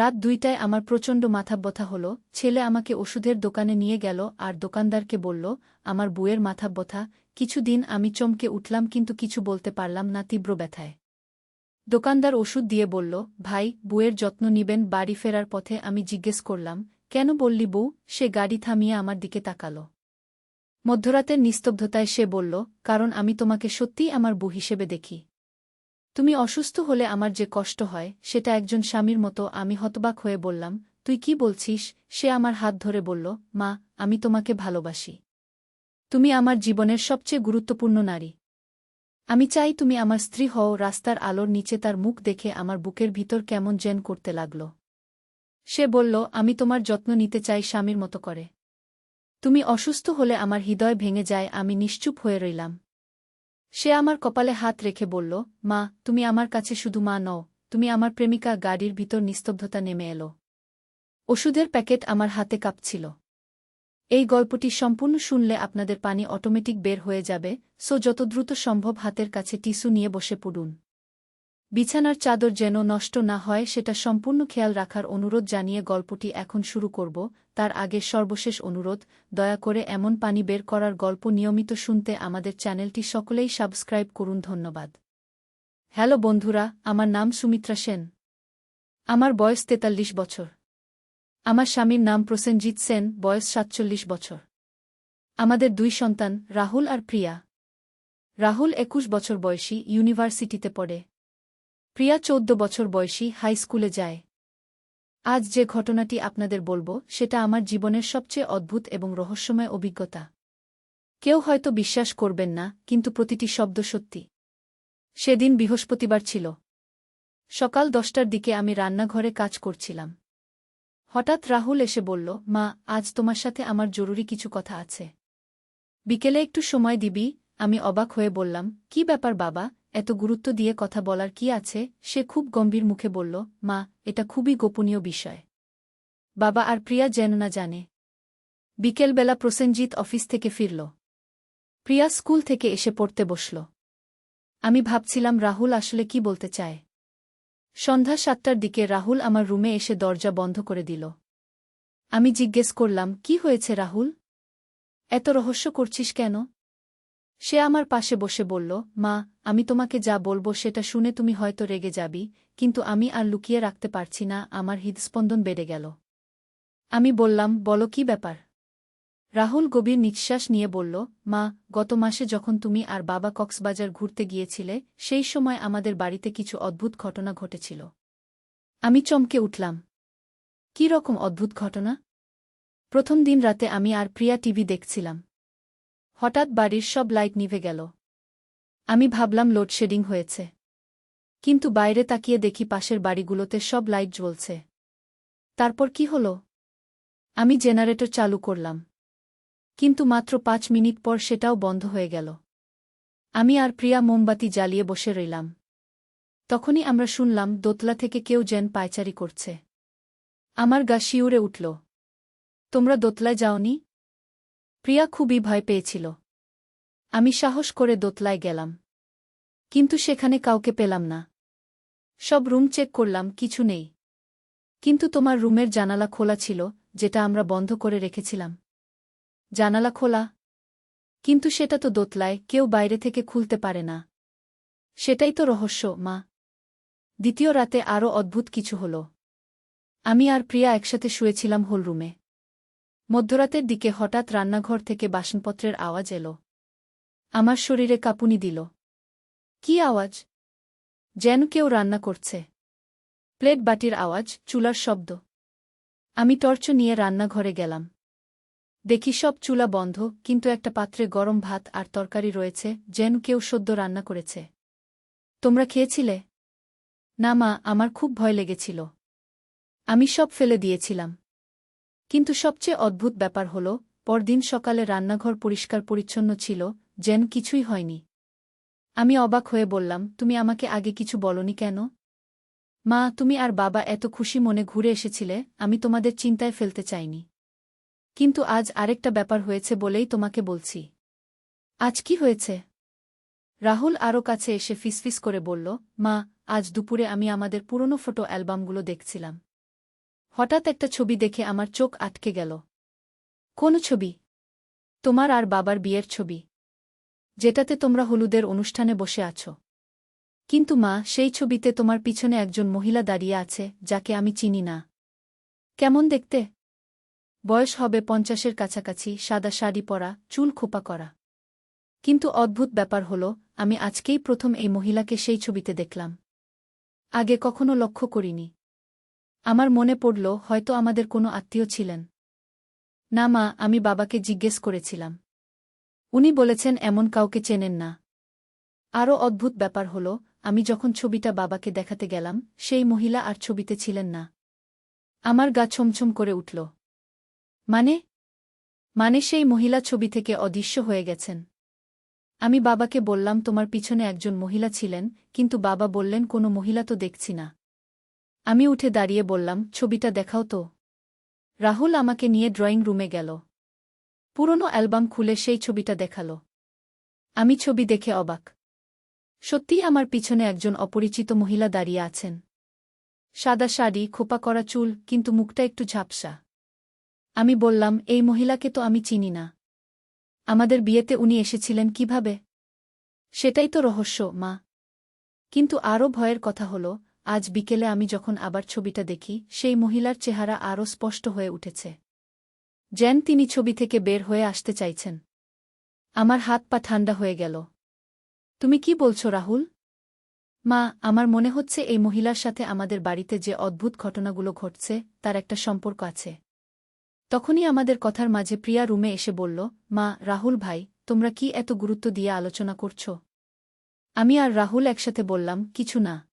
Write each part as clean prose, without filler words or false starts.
রাত ২টায় আমার প্রচণ্ড মাথা ব্যথা হলো। ছেলে আমাকে ওষুধের দোকানে নিয়ে গেল আর দোকানদারকে বলল, আমার বউয়ের মাথা ব্যথা। কিছুদিন আমি চমকে উঠলাম কিন্তু কিছু বলতে পারলাম না তীব্র ব্যথায়। দোকানদার ওষুধ দিয়ে বলল, ভাই, বউয়ের যত্ন নিবেন। বাড়ি ফেরার পথে আমি জিজ্ঞেস করলাম, কেন বললি বউ? সে গাড়ি থামিয়ে আমার দিকে তাকাল। মধ্যরাতের নিস্তব্ধতায় সে বলল, কারণ আমি তোমাকে সত্যিই আমার বউ হিসেবে দেখি। তুমি অসুস্থ হলে আমার যে কষ্ট হয় সেটা একজন স্বামীর মতো। আমি হতবাক হয়ে বললাম, তুই কি বলছিস? সে আমার হাত ধরে বলল, মা, আমি তোমাকে ভালোবাসি। তুমি আমার জীবনের সবচেয়ে গুরুত্বপূর্ণ নারী। আমি চাই তুমি আমার স্ত্রী হও। রাস্তার আলোর নিচে তার মুখ দেখে আমার বুকের ভিতর কেমন যেন করতে লাগল। সে বলল, আমি তোমার যত্ন নিতে চাই স্বামীর মতো করে। তুমি অসুস্থ হলে আমার হৃদয় ভেঙে যায়। আমি নিশ্চুপ হয়ে রইলাম। সে আমার কপালে হাত রেখে বলল, মা, তুমি আমার কাছে শুধু মা নও, তুমি আমার প্রেমিকা। গাড়ির ভিতর নিস্তব্ধতা নেমে এলো। ওষুধের প্যাকেট আমার হাতে কাঁপছিল। এই গল্পটি সম্পূর্ণ শুনলে আপনাদের পানি অটোমেটিক বের হয়ে যাবে, সো যত দ্রুত সম্ভব হাতের কাছে টিস্যু নিয়ে বসে পড়ুন। বিছানার চাদর যেন নষ্ট না হয় সেটা সম্পূর্ণ খেয়াল রাখার অনুরোধ জানিয়ে গল্পটি এখন শুরু করব। তার আগে সর্বশেষ অনুরোধ, দয়া করে এমন পানি বের করার গল্প নিয়মিত শুনতে আমাদের চ্যানেলটি সকলেই সাবস্ক্রাইব করুন। ধন্যবাদ। হ্যালো বন্ধুরা, আমার নাম সুমিত্রা সেন। আমার বয়স ৪৩ বছর। আমার স্বামীর নাম প্রসেনজিৎ সেন, বয়স ৪৭ বছর। আমাদের ২ সন্তান, রাহুল আর প্রিয়া। রাহুল ২১ বছর বয়সী, ইউনিভার্সিটিতে পড়ে। প্রিয়া ১৪ বছর বয়সী, হাই স্কুলে যায়। আজ যে ঘটনাটি আপনাদের বলবো সেটা আমার জীবনের সবচেয়ে অদ্ভুত এবং রহস্যময় অভিজ্ঞতা। কেউ হয়তো বিশ্বাস করবেন না, কিন্তু প্রতিটি শব্দ সত্যি। সেদিন বৃহস্পতিবার ছিল। সকাল ১০টার দিকে আমি রান্নাঘরে কাজ করছিলাম। হঠাৎ রাহুল এসে বলল, মা, আজ তোমার সাথে আমার জরুরি কিছু কথা আছে। বিকেলে একটু সময় দিবি? আমি অবাক হয়ে বললাম, কি ব্যাপার বাবা, এত গুরুত্ব দিয়ে কথা বলার কি আছে? সে খুব গম্ভীর মুখে বলল, মা, এটা খুবই গোপনীয় বিষয়। বাবা আর প্রিয়া যেন না জানে। বিকেলবেলা প্রসেনজিৎ অফিস থেকে ফিরল। প্রিয়া স্কুল থেকে এসে পড়তে বসল। আমি ভাবছিলাম রাহুল আসলে কি বলতে চায়। সন্ধ্যা ৭টার দিকে রাহুল আমার রুমে এসে দরজা বন্ধ করে দিল। আমি জিজ্ঞেস করলাম, কি হয়েছে রাহুল? এত রহস্য করছিস কেন? সে আমার পাশে বসে বলল, মা, আমি তোমাকে যা বলবো সেটা শুনে তুমি হয়তো রেগে যাবি, কিন্তু আমি আর লুকিয়ে রাখতে পারছি না। আমার হৃদস্পন্দন বেড়ে গেল। আমি বললাম, বলো কি ব্যাপার? রাহুল গভীর নিঃশ্বাস নিয়ে বলল, মা, গত মাসে যখন তুমি আর বাবা কক্সবাজার ঘুরতে গিয়েছিলে সেই সময় আমাদের বাড়িতে কিছু অদ্ভুত ঘটনা ঘটেছিল। আমি চমকে উঠলাম। কী রকম অদ্ভুত ঘটনা? প্রথম দিন রাতে আমি আর প্রিয়া টিভি দেখছিলাম। হঠাৎ বাড়ির সব লাইট নিভে গেল। আমি ভাবলাম লোডশেডিং হয়েছে। কিন্তু বাইরে তাকিয়ে দেখি পাশের বাড়িগুলোতে সব লাইট জ্বলছে। তারপর কি হলো? আমি জেনারেটর চালু করলাম। কিন্তু মাত্র ৫ মিনিট পর সেটাও বন্ধ হয়ে গেল। আমি আর প্রিয়া মোমবাতি জ্বালিয়ে বসে রইলাম। তখনই আমরা শুনলাম দোতলা থেকে কেউ যেন পায়চারি করছে। আমার গা শিউরে উঠল। তোমরা দোতলায় যাওনি? প্রিয়া খুবই ভয় পেয়েছিল। আমি সাহস করে দোতলায় গেলাম। কিন্তু সেখানে কাউকে পেলাম না। সব রুম চেক করলাম, কিছু নেই। কিন্তু তোমার রুমের জানালা খোলা ছিল, যেটা আমরা বন্ধ করে রেখেছিলাম। জানালা খোলা? কিন্তু সেটা তো দোতলায়, কেউ বাইরে থেকে খুলতে পারে না। সেটাই তো রহস্য, মা। দ্বিতীয় রাতে আরও অদ্ভুত কিছু হল। আমি আর প্রিয়া একসাথে শুয়েছিলাম হোল রুমে। মধ্যরাতের দিকে হঠাৎ রান্নাঘর থেকে বাসনপত্রের আওয়াজ এলো। আমার শরীরে কাঁপুনি দিল। কি আওয়াজ? যেন কেউ রান্না করছে। প্লেট বাটির আওয়াজ, চুলার শব্দ। আমি টর্চ নিয়ে রান্নাঘরে গেলাম। দেখি সব চুলা বন্ধ, কিন্তু একটা পাত্রে গরম ভাত আর তরকারি রয়েছে, যেন কেউ সদ্য রান্না করেছে। তোমরা খেয়েছিলে? না মা, আমার খুব ভয় লেগেছিল। আমি সব ফেলে দিয়েছিলাম। কিন্তু সবচেয়ে অদ্ভুত ব্যাপার হল, পরদিন সকালে রান্নাঘর পরিষ্কার পরিচ্ছন্ন ছিল, যেন কিছুই হয়নি। আমি অবাক হয়ে বললাম, তুমি আমাকে আগে কিছু বলনি কেন? মা, তুমি আর বাবা এত খুশি মনে ঘুরে এসেছিলে, আমি তোমাদের চিন্তায় ফেলতে চাইনি। কিন্তু আজ আরেকটা ব্যাপার হয়েছে বলেই তোমাকে বলছি। আজ কি হয়েছে? রাহুল আরও কাছে এসে ফিসফিস করে বলল, মা, আজ দুপুরে আমি আমাদের পুরনো ফটো অ্যালবামগুলো দেখছিলাম। হঠাৎ একটা ছবি দেখে আমার চোখ আটকে গেল। কোন ছবি? তোমার আর বাবার বিয়ের ছবি, যেটাতে তোমরা হলুদের অনুষ্ঠানে বসে আছো। কিন্তু মা, সেই ছবিতে তোমার পিছনে একজন মহিলা দাঁড়িয়ে আছে যাকে আমি চিনি না। কেমন দেখতে? বয়স হবে ৫০-এর কাছাকাছি, সাদা শাড়ি পরা, চুল খোপা করা। কিন্তু অদ্ভুত ব্যাপার হল, আমি আজকেই প্রথম এই মহিলাকে সেই ছবিতে দেখলাম। আগে কখনো লক্ষ্য করিনি। আমার মনে পড়ল হয়তো আমাদের কোনো আত্মীয় ছিলেন। না মা, আমি বাবাকে জিজ্ঞেস করেছিলাম। উনি বলেছেন এমন কাউকে চেনেন না। আরও অদ্ভুত ব্যাপার হল, আমি যখন ছবিটা বাবাকে দেখাতে গেলাম, সেই মহিলা আর ছবিতে ছিলেন না। আমার গা ছমছম করে উঠল। মানে? মানে সেই মহিলা ছবি থেকে অদৃশ্য হয়ে গেছেন। আমি বাবাকে বললাম তোমার পিছনে একজন মহিলা ছিলেন, কিন্তু বাবা বললেন কোনো মহিলা তো দেখছি না। আমি উঠে দাঁড়িয়ে বললাম, ছবিটা দেখাও তো। রাহুল আমাকে নিয়ে ড্রয়িং রুমে গেল। পুরনো অ্যালবাম খুলে সেই ছবিটা দেখাল। আমি ছবি দেখে অবাক। সত্যিই আমার পিছনে একজন অপরিচিত মহিলা দাঁড়িয়ে আছেন। সাদা শাড়ি, খোপা করা চুল, কিন্তু মুখটা একটু ঝাপসা। আমি বললাম, এই মহিলাকে তো আমি চিনি না। আমাদের বিয়েতে উনি এসেছিলেন কিভাবে? সেটাই তো রহস্য, মা। কিন্তু আরও ভয়ের কথা হল, আজ বিকেলে আমি যখন আবার ছবিটা দেখি, সেই মহিলার চেহারা আরও স্পষ্ট হয়ে উঠেছে। যেন তিনি ছবি থেকে বের হয়ে আসতে চাইছেন। আমার হাত পা ঠান্ডা হয়ে গেল। তুমি কি বলছো রাহুল? মা, আমার মনে হচ্ছে এই মহিলার সাথে আমাদের বাড়িতে যে অদ্ভুত ঘটনাগুলো ঘটছে তার একটা সম্পর্ক আছে। তখনই আমাদের কথার মাঝে প্রিয়া রুমে এসে বলল, মা, রাহুল ভাই, তোমরা কি এত গুরুত্ব দিয়ে আলোচনা করছ? আমি আর রাহুল একসাথে বললাম, কিছু না।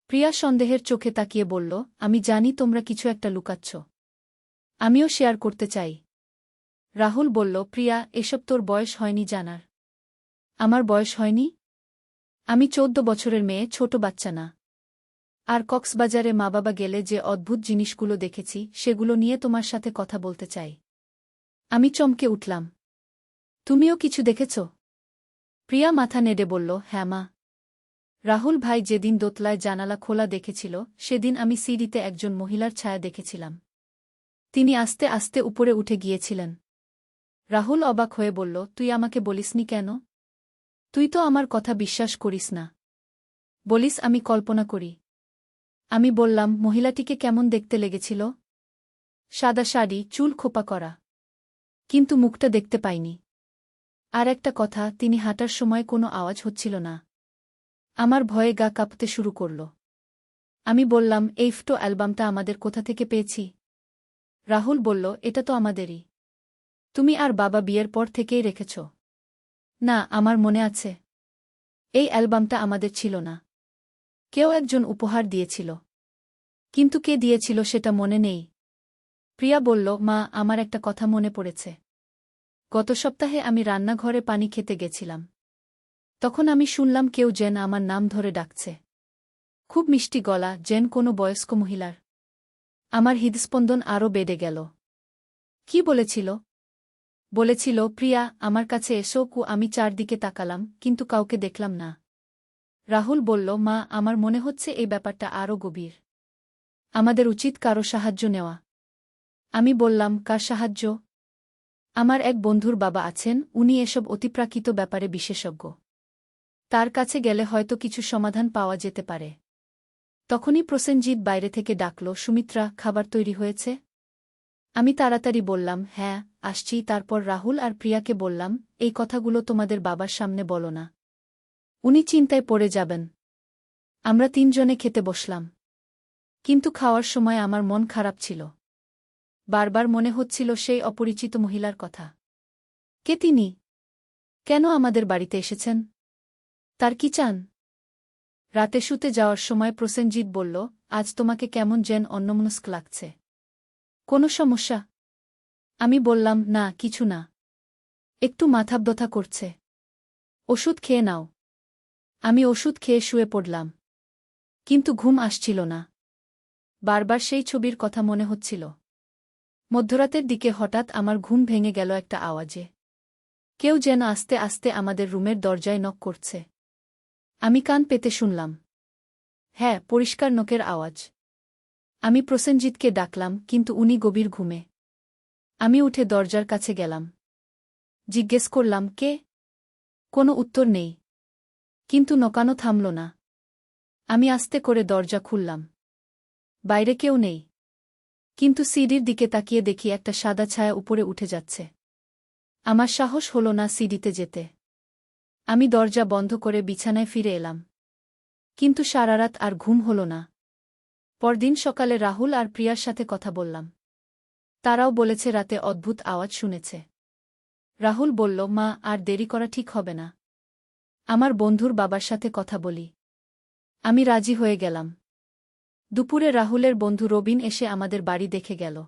প্রিয়া সন্দেহের চোখে তাকিয়ে বলল, আমি জানি তোমরা কিছু একটা লুকাচ্ছ। আমিও শেয়ার করতে চাই। রাহুল বলল, প্রিয়া, এসব তোর বয়স হয়নি জানার। আমার বয়স হয়নি? আমি ১৪ বছরের মেয়ে, ছোট বাচ্চা না। আর কক্সবাজারে মা বাবা গেলে যে অদ্ভুত জিনিসগুলো দেখেছি সেগুলো নিয়ে তোমার সাথে কথা বলতে চাই। আমি চমকে উঠলাম। তুমিও কিছু দেখেছ? প্রিয়া মাথা নেড়ে বলল, হ্যাঁ মা। রাহুল ভাই যেদিন দোতলায় জানালা খোলা দেখেছিল সেদিন আমি সিঁড়িতে একজন মহিলার ছায়া দেখেছিলাম। তিনি আস্তে আস্তে উপরে উঠে গিয়েছিলেন। রাহুল অবাক হয়ে বলল, তুই আমাকে বলিসনি কেন? তুই তো আমার কথা বিশ্বাস করিস না। বলিস আমি কল্পনা করি। আমি বললাম, মহিলাটিকে কেমন দেখতে লেগেছিল? সাদা শাড়ি, চুল খোপা করা। কিন্তু মুখটা দেখতে পাইনি। আর একটা কথা, তিনি হাঁটার সময় কোনো আওয়াজ হচ্ছিল না। আমার ভয়ে গা কাঁপতে শুরু করল। আমি বললাম, এই ফটো অ্যালবামটা আমাদের কোথা থেকে পেয়েছি? রাহুল বলল, এটা তো আমাদেরই। তুমি আর বাবা বিয়ের পর থেকেই রেখেছ। না, আমার মনে আছে। এই অ্যালবামটা আমাদের ছিল না। কেউ একজন উপহার দিয়েছিল। কিন্তু কে দিয়েছিল সেটা মনে নেই। প্রিয়া বলল, মা, আমার একটা কথা মনে পড়েছে। গত সপ্তাহে আমি রান্নাঘরে পানি খেতে গেছিলাম। তখন আমি শুনলাম কেউ যেন আমার নাম ধরে ডাকছে। খুব মিষ্টি গলা, যেন কোনো বয়স্ক মহিলার। আমার হৃদস্পন্দন আরও বেড়ে গেল। কি বলেছিল? বলেছিল, প্রিয়া, আমার কাছে এসো। আমি চারদিকে তাকালাম, কিন্তু কাউকে দেখলাম না। রাহুল বলল, মা, আমার মনে হচ্ছে এই ব্যাপারটা আরও গভীর। আমাদের উচিত কারো সাহায্য নেওয়া। আমি বললাম, কার সাহায্য? আমার এক বন্ধুর বাবা আছেন, উনি এসব অতিপ্রাকৃত ব্যাপারে বিশেষজ্ঞ। তার কাছে গেলে হয়তো কিছু সমাধান পাওয়া যেতে পারে। তখনই প্রসেনজিৎ বাইরে থেকে ডাকল, সুমিত্রা, খাবার তৈরি হয়েছে? আমি তাড়াতাড়ি বললাম, হ্যাঁ, আসছি। তারপর রাহুল আর প্রিয়াকে বললাম, এই কথাগুলো তোমাদের বাবার সামনে বলো না। উনি চিন্তায় পড়ে যাবেন। আমরা তিনজনে খেতে বসলাম। কিন্তু খাওয়ার সময় আমার মন খারাপ ছিল। বারবার মনে হচ্ছিল সেই অপরিচিত মহিলার কথা। কে তিনি? কেন আমাদের বাড়িতে এসেছেন? তার কি চান? রাতে শুতে যাওয়ার সময় প্রসেনজিৎ বলল, আজ তোমাকে কেমন যেন অন্যমনস্ক লাগছে। কোনো সমস্যা? আমি বললাম, না, কিছু না। একটু মাথা ব্যথা করছে। ওষুধ খেয়ে নাও। আমি ওষুধ খেয়ে শুয়ে পড়লাম। কিন্তু ঘুম আসছিল না। বারবার সেই ছবির কথা মনে হচ্ছিল। মধ্যরাতের দিকে হঠাৎ আমার ঘুম ভেঙে গেল একটা আওয়াজে। কেউ যেন আস্তে আস্তে আমাদের রুমের দরজায় নক করছে। আমি কান পেতে শুনলাম। হ্যাঁ, পরিষ্কার নকের আওয়াজ। আমি প্রসেনজিৎকে ডাকলাম, কিন্তু উনি গভীর ঘুমে। আমি উঠে দরজার কাছে গেলাম। জিজ্ঞেস করলাম, কে? কোনো উত্তর নেই। কিন্তু নকানো থামল না। আমি আস্তে করে দরজা খুললাম। বাইরে কেউ নেই। কিন্তু সিঁড়ির দিকে তাকিয়ে দেখি একটা সাদা ছায়া উপরে উঠে যাচ্ছে। আমার সাহস হল না সিঁড়িতে যেতে। আমি দরজা বন্ধ করে বিছানায় ফিরে এলাম। কিন্তু সারারাত আর ঘুম হল না। পরদিন সকালে রাহুল আর প্রিয়ার সাথে কথা বললাম। তারাও বলেছে রাতে অদ্ভুত আওয়াজ শুনেছে। রাহুল বলল, মা, আর দেরি করা ঠিক হবে না। আমার বন্ধুর বাবার সাথে কথা বলি। আমি রাজি হয়ে গেলাম। দুপুরে রাহুলের বন্ধু রবিন এসে আমাদের বাড়ি দেখে গেল।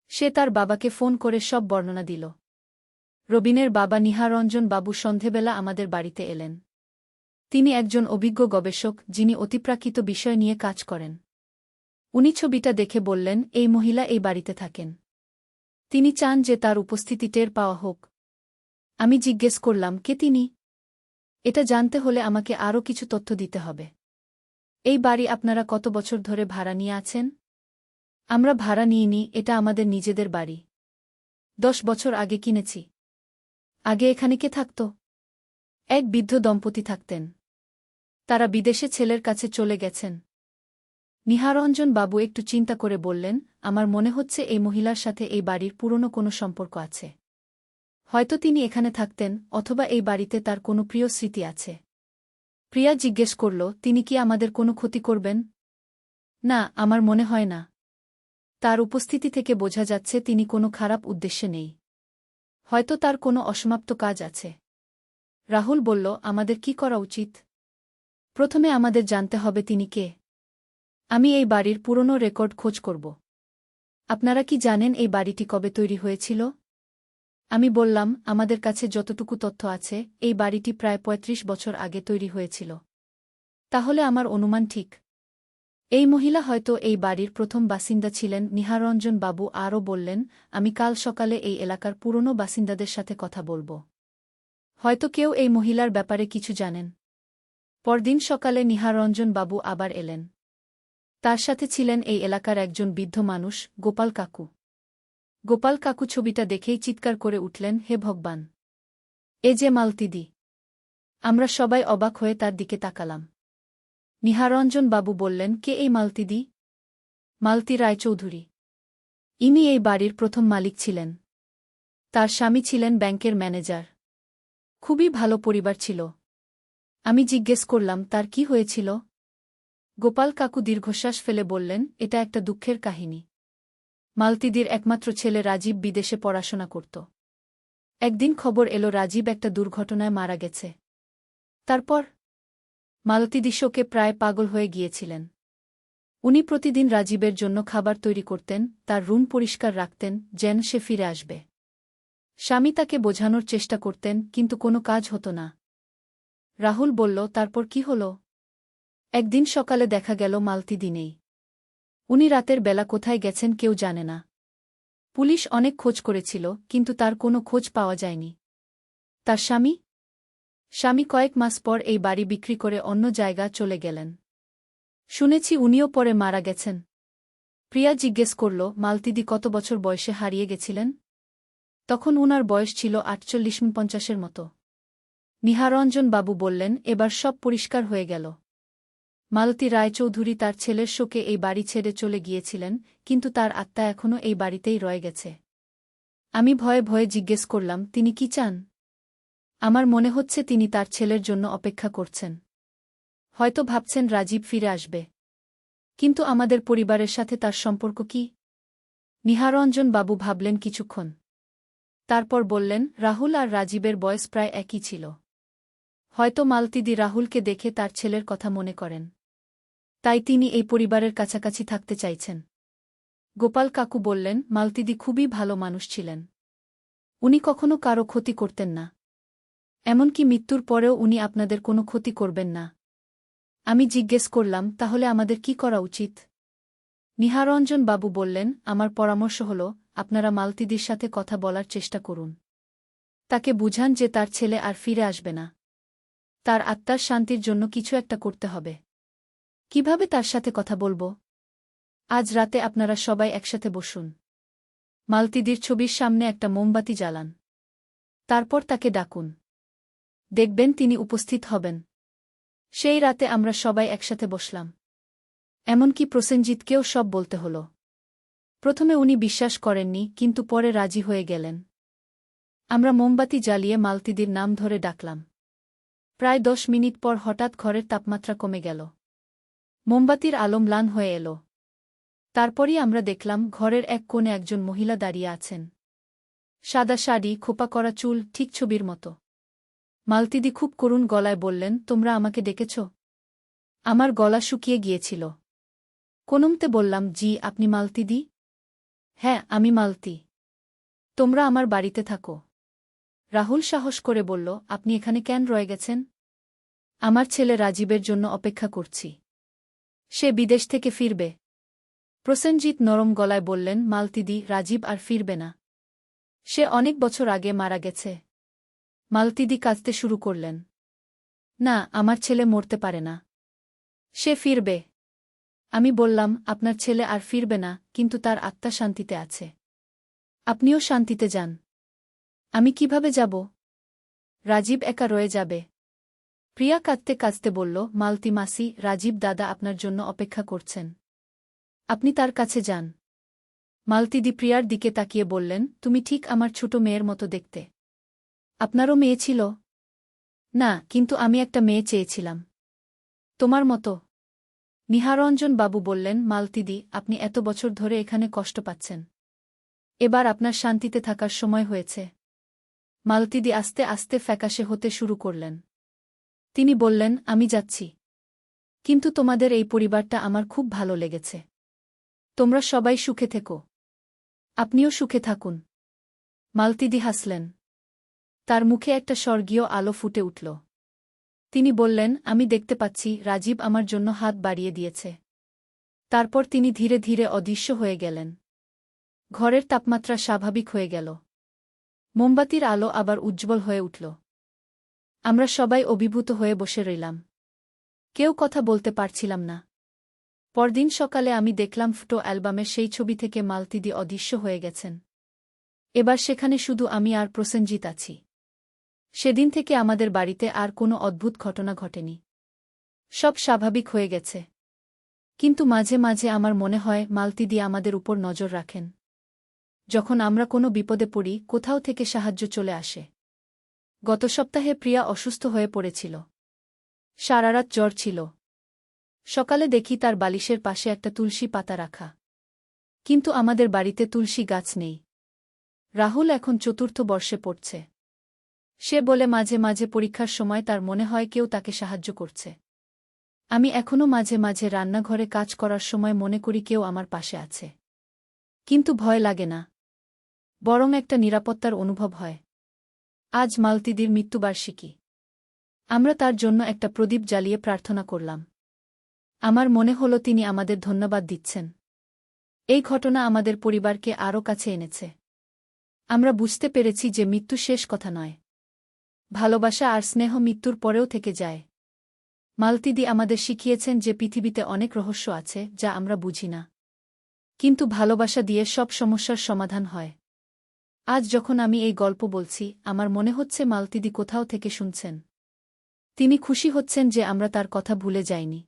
সে তার বাবাকে ফোন করে সব বর্ণনা দিল। রবিনের বাবা নিহারঞ্জন বাবু সন্ধেবেলা আমাদের বাড়িতে এলেন। তিনি একজন অভিজ্ঞ গবেষক, যিনি অতিপ্রাকৃত বিষয় নিয়ে কাজ করেন। উনি ছবিটা দেখে বললেন, এই মহিলা এই বাড়িতে থাকেন। তিনি চান যে তার উপস্থিতি টের পাওয়া হোক। আমি জিজ্ঞেস করলাম, কে তিনি? এটা জানতে হলে আমাকে আরও কিছু তথ্য দিতে হবে। এই বাড়ি আপনারা কত বছর ধরে ভাড়া নিয়ে আছেন? আমরা ভাড়া নিইনি, এটা আমাদের নিজেদের বাড়ি। 10 বছর আগে কিনেছি। আগে এখানে কে থাকত? এক বৃদ্ধ দম্পতি থাকতেন। তারা বিদেশে ছেলের কাছে চলে গেছেন। নিহারঞ্জন বাবু একটু চিন্তা করে বললেন, আমার মনে হচ্ছে এই মহিলার সাথে এই বাড়ির পুরনো কোনো সম্পর্ক আছে। হয়তো তিনি এখানে থাকতেন, অথবা এই বাড়িতে তার কোনো প্রিয় স্মৃতি আছে। প্রিয়া জিজ্ঞেস করল, তিনি কি আমাদের কোনো ক্ষতি করবেন? না, আমার মনে হয় না। তার উপস্থিতি থেকে বোঝা যাচ্ছে তিনি কোনো খারাপ উদ্দেশ্যে নেই। হয়তো তার কোনো অসমাপ্ত কাজ আছে। রাহুল বলল, আমাদের কি করা উচিত? প্রথমে আমাদের জানতে হবে তিনি কে। আমি এই বাড়ির পুরনো রেকর্ড খোঁজ করব। আপনারা কি জানেন এই বাড়িটি কবে তৈরি হয়েছিল? আমি বললাম, আমাদের কাছে যতটুকু তথ্য আছে, এই বাড়িটি প্রায় ৩৫ বছর আগে তৈরি হয়েছিল। তাহলে আমার অনুমান ঠিক। এই মহিলা হয়তো এই বাড়ির প্রথম বাসিন্দা ছিলেন। নিহারঞ্জন বাবু আরও বললেন, আমি কাল সকালে এই এলাকার পুরনো বাসিন্দাদের সাথে কথা বলব। হয়তো কেউ এই মহিলার ব্যাপারে কিছু জানেন। পরদিন সকালে নিহারঞ্জন বাবু আবার এলেন। তার সাথে ছিলেন এই এলাকার একজন বৃদ্ধ মানুষ, গোপাল কাকু। গোপাল কাকু ছবিটা দেখেই চিৎকার করে উঠলেন, হে ভগবান! এ যে মালতীদি! আমরা সবাই অবাক হয়ে তার দিকে তাকালাম। নিহারঞ্জন বাবু বললেন, কে এই মালতীদি? মালতী রায়চৌধুরী। ইনি এই বাড়ির প্রথম মালিক ছিলেন। তার স্বামী ছিলেন ব্যাংকের ম্যানেজার। খুবই ভালো পরিবার ছিল। আমি জিজ্ঞেস করলাম, তার কি হয়েছিল? গোপাল কাকু দীর্ঘশ্বাস ফেলে বললেন, এটা একটা দুঃখের কাহিনী। মালতীদির একমাত্র ছেলে রাজীব বিদেশে পড়াশোনা করত। একদিন খবর এলো রাজীব একটা দুর্ঘটনায় মারা গেছে। তারপর মালতীদি শোকে প্রায় পাগল হয়ে গিয়েছিলেন। উনি প্রতিদিন রাজীবের জন্য খাবার তৈরি করতেন, তার রুম পরিষ্কার রাখতেন, যেন সে ফিরে আসবে। স্বামী তাকে বোঝানোর চেষ্টা করতেন, কিন্তু কোনো কাজ হতো না। রাহুল বলল, তারপর কি হল? একদিন সকালে দেখা গেল মালতীদি নেই। উনি রাতের বেলা কোথায় গেছেন কেউ জানে না। পুলিশ অনেক খোঁজ করেছিল, কিন্তু তার কোনো খোঁজ পাওয়া যায়নি। তার স্বামী কয়েক মাস পর এই বাড়ি বিক্রি করে অন্য জায়গা চলে গেলেন। শুনেছি উনিও পরে মারা গেছেন। প্রিয়া জিজ্ঞেস করল, মালতীদি কত বছর বয়সে হারিয়ে গেছিলেন? তখন উনার বয়স ছিল ৪৮-৫০-এর মতো। নিহারঞ্জন বাবু বললেন, এবার সব পরিষ্কার হয়ে গেল। মালতী রায়চৌধুরী তার ছেলের শোকে এই বাড়ি ছেড়ে চলে গিয়েছিলেন, কিন্তু তার আত্মা এখনও এই বাড়িতেই রয়ে গেছে। আমি ভয়ে ভয়ে জিজ্ঞেস করলাম, তিনি কি চান? আমার মনে হচ্ছে তিনি তার ছেলের জন্য অপেক্ষা করছেন। হয়তো ভাবছেন রাজীব ফিরে আসবে। কিন্তু আমাদের পরিবারের সাথে তার সম্পর্ক কি? নিহারঞ্জন বাবু ভাবলেন কিছুক্ষণ। তারপর বললেন, রাহুল আর রাজীবের বয়স প্রায় একই ছিল। হয়তো মালতীদি রাহুলকে দেখে তার ছেলের কথা মনে করেন। তাই তিনি এই পরিবারের কাছাকাছি থাকতে চাইছেন। গোপাল কাকু বললেন, মালতীদি খুবই ভালো মানুষ ছিলেন। উনি কখনো কারো ক্ষতি করতেন না। এমনকি মৃত্যুর পরেও উনি আপনাদের কোনো ক্ষতি করবেন না। আমি জিজ্ঞেস করলাম, তাহলে আমাদের কি করা উচিত? নিহারঞ্জন বাবু বললেন, আমার পরামর্শ হল, আপনারা মালতীদির সাথে কথা বলার চেষ্টা করুন। তাকে বুঝান যে তার ছেলে আর ফিরে আসবে না। তার আত্মার শান্তির জন্য কিছু একটা করতে হবে। কিভাবে তার সাথে কথা বলব? আজ রাতে আপনারা সবাই একসাথে বসুন। মালতীদির ছবির সামনে একটা মোমবাতি জ্বালান। তারপর তাকে ডাকুন। দেখবেন তিনি উপস্থিত হবেন। সেই রাতে আমরা সবাই একসাথে বসলাম। এমনকি প্রসেনজিৎকেও সব বলতে হল। প্রথমে উনি বিশ্বাস করেননি, কিন্তু পরে রাজি হয়ে গেলেন। আমরা মোমবাতি জ্বালিয়ে মালতীদির নাম ধরে ডাকলাম। প্রায় 10 মিনিট পর হঠাৎ ঘরের তাপমাত্রা কমে গেল। মোমবাতির আলো ম্লান হয়ে এল। তারপরই আমরা দেখলাম ঘরের এক কোণে একজন মহিলা দাঁড়িয়ে আছেন। সাদা শাড়ি, খোপা করা চুল, ঠিক ছবির মতো। মালতীদি খুব করুণ গলায় বললেন, তোমরা আমাকে ডেকেছ? আমার গলা শুকিয়ে গিয়েছিল। কোনমতে বললাম, জি, আপনি মালতীদি? হ্যাঁ, আমি মালতী। তোমরা আমার বাড়িতে থাকো। রাহুল সাহস করে বলল, আপনি এখানে কেন রয়ে গেছেন? আমার ছেলে রাজীবের জন্য অপেক্ষা করছি। সে বিদেশ থেকে ফিরবে। প্রসেনজিৎ নরম গলায় বললেন, মালতীদি, রাজীব আর ফিরবে না। সে অনেক বছর আগে মারা গেছে। মালতীদি কাঁদতে শুরু করলেন। না, আমার ছেলে মরতে পারে না। সে ফিরবে। আমি বললাম, আপনার ছেলে আর ফিরবে না, কিন্তু তার আত্মা শান্তিতে আছে। আপনিও শান্তিতে যান। আমি কিভাবে যাব? রাজীব একা রয়ে যাবে। প্রিয়া কাঁদতে কাঁদতে বলল, মালতী মাসি, রাজীব দাদা আপনার জন্য অপেক্ষা করছেন। আপনি তার কাছে যান। মালতীদি প্রিয়ার দিকে তাকিয়ে বললেন, তুমি ঠিক আমার ছোট মেয়ের মতো দেখতে। আপনারও মেয়ে ছিল? না, কিন্তু আমি একটা মেয়ে চেয়েছিলাম। তোমার মতো। নিহারঞ্জন বাবু বললেন, মালতীদি, আপনি এত বছর ধরে এখানে কষ্ট পাচ্ছেন। এবার আপনার শান্তিতে থাকার সময় হয়েছে। মালতীদি আস্তে আস্তে ফ্যাকাশে হতে শুরু করলেন। তিনি বললেন, আমি যাচ্ছি। কিন্তু তোমাদের এই পরিবারটা আমার খুব ভালো লেগেছে। তোমরা সবাই সুখে থেকো। আপনিও সুখে থাকুন। মালতীদি হাসলেন। তার মুখে একটা স্বর্গীয় আলো ফুটে উঠল। তিনি বললেন, আমি দেখতে পাচ্ছি রাজীব আমার জন্য হাত বাড়িয়ে দিয়েছে। তারপর তিনি ধীরে ধীরে অদৃশ্য হয়ে গেলেন। ঘরের তাপমাত্রা স্বাভাবিক হয়ে গেল। মোমবাতির আলো আবার উজ্জ্বল হয়ে উঠল। আমরা সবাই অভিভূত হয়ে বসে রইলাম। কেউ কথা বলতে পারছিলাম না। পরদিন সকালে আমি দেখলাম ফটো অ্যালবামের সেই ছবি থেকে মালতীদি অদৃশ্য হয়ে গেছেন। এবার সেখানে শুধু আমি আর প্রসেনজিৎ আছি। সেদিন থেকে আমাদের বাড়িতে আর কোনো অদ্ভুত ঘটনা ঘটেনি। সব স্বাভাবিক হয়ে গেছে। কিন্তু মাঝে মাঝে আমার মনে হয় মালতীদি আমাদের উপর নজর রাখেন। যখন আমরা কোনো বিপদে পড়ি, কোথাও থেকে সাহায্য চলে আসে। গত সপ্তাহে প্রিয়া অসুস্থ হয়ে পড়েছিল। সারারাত জ্বর ছিল। সকালে দেখি তার বালিশের পাশে একটা তুলসী পাতা রাখা। কিন্তু আমাদের বাড়িতে তুলসী গাছ নেই। রাহুল এখন 4র্থ বর্ষে পড়ছে। সে বলে মাঝে মাঝে পরীক্ষার সময় তার মনে হয় কেউ তাকে সাহায্য করছে। আমি এখনও মাঝে মাঝে রান্নাঘরে কাজ করার সময় মনে করি কেউ আমার পাশে আছে। কিন্তু ভয় লাগে না, বরং একটা নিরাপত্তার অনুভব হয়। আজ মালতীদির মৃত্যুবার্ষিকী। আমরা তার জন্য একটা প্রদীপ জ্বালিয়ে প্রার্থনা করলাম। আমার মনে হলো তিনি আমাদের ধন্যবাদ দিচ্ছেন। এই ঘটনা আমাদের পরিবারকে আরও কাছে এনেছে। আমরা বুঝতে পেরেছি যে মৃত্যু শেষ কথা নয়। ভালোবাসা আর স্নেহ মৃত্যুর পরেও থেকে যায়। মালতীদি আমাদের শিখিয়েছেন যে পৃথিবীতে অনেক রহস্য আছে যা আমরা বুঝি না। কিন্তু ভালোবাসা দিয়ে সব সমস্যার সমাধান হয়। আজ যখন আমি এই গল্প বলছি, আমার মনে হচ্ছে মালতীদি কোথাও থেকে শুনছেন। তিনি খুশি হচ্ছেন যে আমরা তার কথা ভুলে যাইনি।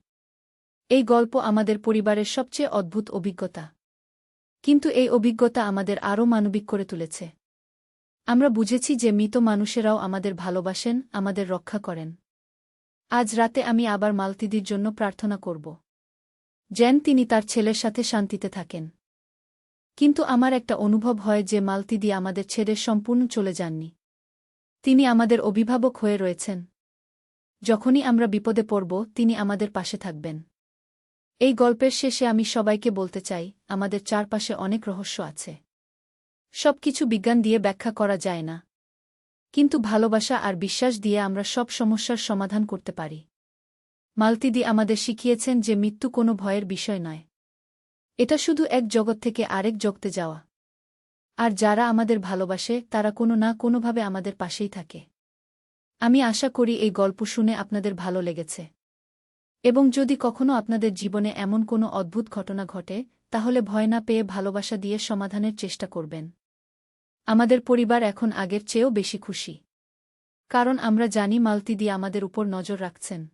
এই গল্প আমাদের পরিবারের সবচেয়ে অদ্ভুত অভিজ্ঞতা। কিন্তু এই অভিজ্ঞতা আমাদের আরও মানবিক করে তুলেছে। আমরা বুঝেছি যে মৃত মানুষেরাও আমাদের ভালোবাসেন, আমাদের রক্ষা করেন। আজ রাতে আমি আবার মালতীদির জন্য প্রার্থনা করব, যেন তিনি তার ছেলের সাথে শান্তিতে থাকেন। কিন্তু আমার একটা অনুভব হয় যে মালতীদি আমাদের ছেড়ে সম্পূর্ণ চলে যাননি। তিনি আমাদের অভিভাবক হয়ে রয়েছেন। যখনই আমরা বিপদে পড়ব, তিনি আমাদের পাশে থাকবেন। এই গল্পের শেষে আমি সবাইকে বলতে চাই, আমাদের চারপাশে অনেক রহস্য আছে। সবকিছু বিজ্ঞান দিয়ে ব্যাখ্যা করা যায় না। কিন্তু ভালোবাসা আর বিশ্বাস দিয়ে আমরা সব সমস্যার সমাধান করতে পারি। মালতীদি আমাদের শিখিয়েছেন যে মৃত্যু কোনো ভয়ের বিষয় নয়। এটা শুধু এক জগৎ থেকে আরেক জগতে যাওয়া। আর যারা আমাদের ভালোবাসে তারা কোনো না কোনোভাবে আমাদের পাশেই থাকে। আমি আশা করি এই গল্প শুনে আপনাদের ভালো লেগেছে। এবং যদি কখনো আপনাদের জীবনে এমন কোনো অদ্ভুত ঘটনা ঘটে, তাহলে ভয় না পেয়ে ভালোবাসা দিয়ে সমাধানের চেষ্টা করবেন। আমাদের পরিবার এখন আগের চেয়েও বেশি খুশি। কারণ আমরা জানি মালতীদি আমাদের উপর নজর রাখছেন।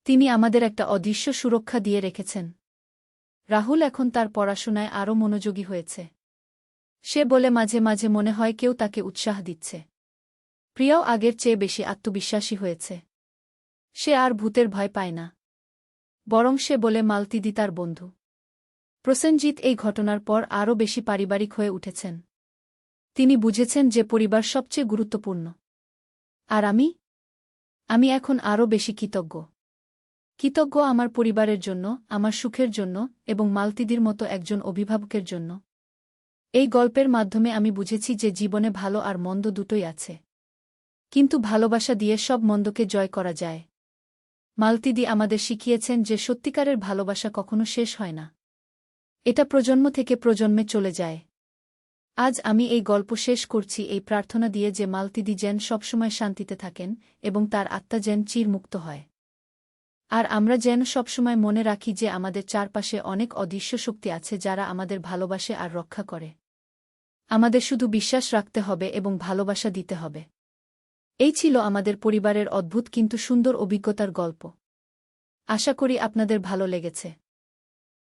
তিনি আমাদের একটা অদৃশ্য সুরক্ষা দিয়ে রেখেছেন। রাহুল এখন তার পড়াশোনায় আরও মনোযোগী হয়েছে। সে বলে মাঝে মাঝে মনে হয় কেউ তাকে উৎসাহ দিচ্ছে। প্রিয়াও আগের চেয়ে বেশি আত্মবিশ্বাসী হয়েছে। সে আর ভূতের ভয় পায় না। বরং সে বলে মালতীদি তার বন্ধু। প্রসেনজিৎ এই ঘটনার পর আরও বেশি পারিবারিক হয়ে উঠেছেন। তিনি বুঝেছেন যে পরিবার সবচেয়ে গুরুত্বপূর্ণ। আর আমি এখন আরও বেশি কৃতজ্ঞ। কৃতজ্ঞ আমার পরিবারের জন্য, আমার সুখের জন্য এবং মালতীদির মতো একজন অভিভাবকের জন্য। এই গল্পের মাধ্যমে আমি বুঝেছি যে জীবনে ভালো আর মন্দ দুটোই আছে। কিন্তু ভালোবাসা দিয়ে সব মন্দকে জয় করা যায়। মালতীদি আমাদের শিখিয়েছেন যে সত্যিকারের ভালোবাসা কখনো শেষ হয় না। এটা প্রজন্ম থেকে প্রজন্মে চলে যায়। আজ আমি এই গল্প শেষ করছি এই প্রার্থনা দিয়ে যে মালতীদি যেন সবসময় শান্তিতে থাকেন এবং তার আত্মা যেন চিরমুক্ত হয়। আর আমরা যেন সবসময় মনে রাখি যে আমাদের চারপাশে অনেক অদৃশ্য শক্তি আছে যারা আমাদের ভালোবাসে আর রক্ষা করে। আমাদের শুধু বিশ্বাস রাখতে হবে এবং ভালোবাসা দিতে হবে। এই ছিল আমাদের পরিবারের অদ্ভুত কিন্তু সুন্দর অভিজ্ঞতার গল্প। আশা করি আপনাদের ভালো লেগেছে।